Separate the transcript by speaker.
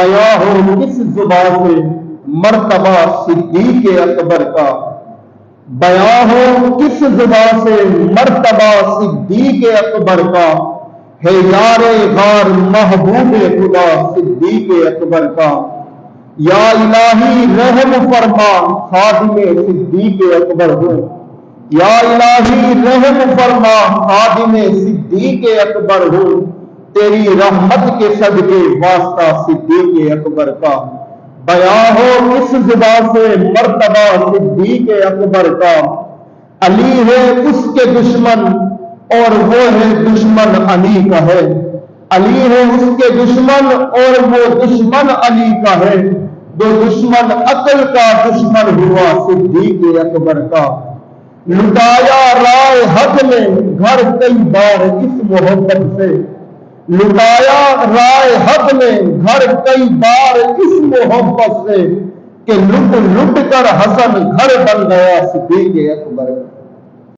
Speaker 1: بیاں ہو کس زبان سے مرتبہ صدیق اکبر کا، بیاں ہو کس زبان سے مرتبہ صدیق اکبر کا، ہے یار غار محبوب خدا صدیق اکبر کا۔ یا الہی رحم فرما خادم صدیق اکبر ہو، یا الہی رحم فرما خادم صدیق اکبر ہو، تیری رحمت کے صدقے واسطہ صدیق اکبر کا۔ بیاں ہو کس زبان سے مرتبہ صدیق اکبر کا، علی ہے اس کے دشمن اور وہ ہے دشمن علی کا ہے، علی ہے اس کے دشمن اور وہ دشمن علی کا ہے، دو دشمن عقل کا دشمن ہوا صدیق اکبر کا۔ لٹایا رائے حق میں گھر کئی بار اس محبت سے، لٹایا رائے حق میں گھر کئی بار اس محبت سے، کہ لٹ لٹ کر حسن گھر بن گیا صدیق اکبر کا۔